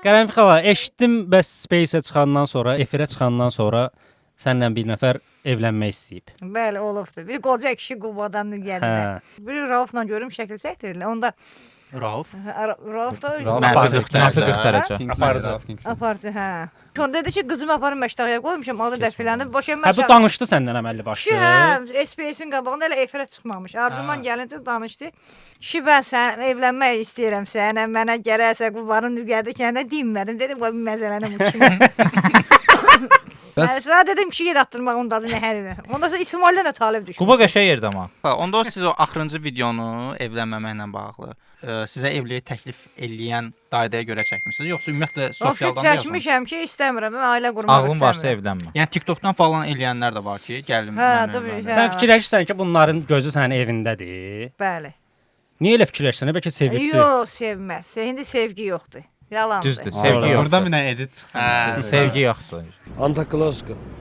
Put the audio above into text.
Qərənfil xala, eşitdim bəs Space-ə çıxandan sonra, efirə çıxandan sonra səninlə bir nəfər evlənmək istəyib. Bəli, olubdu. Bir qoca kişi Qubadan gəldi. Bir Raufla görüm şəkil çəkdirirlər. Onda Rauf? Rauf da apardı, hə. Onda dedi ki, qızımı aparım məştəqəyə qoymuşam, adı dəfilənib boşanma. Hə, bu danışdı səndən əməlli başlı. Hə, SPS-in qabağında elə efirə çıxmamış. Arzuman gəlincə danışdı. Kişi, mən sən evlənmək istəyirəm sənə, mənə gərəksə Qubanın nügədi kəndə dinmədim. Dedim, qoy bir məzələnə bu kimi. Sonra dedim ki, yer atdırmaq onun adı nəhəridir. Ondan sonra İsmaildən də talib düşmüş. Quba qəşəng yerdə amma. Onda siz o axırıncı videonu evlənməməklə bağlı sizə evlilik təklif eləyən dairəyə görə çəkmisiniz, yoxsa ümumiyyətlə sosialdan da yazılmış? Çəkmişəm ki, istəmirəm, mən ailə qurmaq istəmirəm. Ağlın varsa evlənmə. Yəni TikTokdan falan eləyənlər də var ki, gəlin tabii. Sən fikirləşirsən ki, bunların gözü sənin evindədir. Bəli. Niyə elə fikirləşirsən? Bəlkə sevibdi. Yox, sevməz. İndi sevgi yoxdur. Yalandır. Düzdür, sevgi yoxdur. Burada bir nə edit çıxsın. Sevgi yoxdur. Antakloska.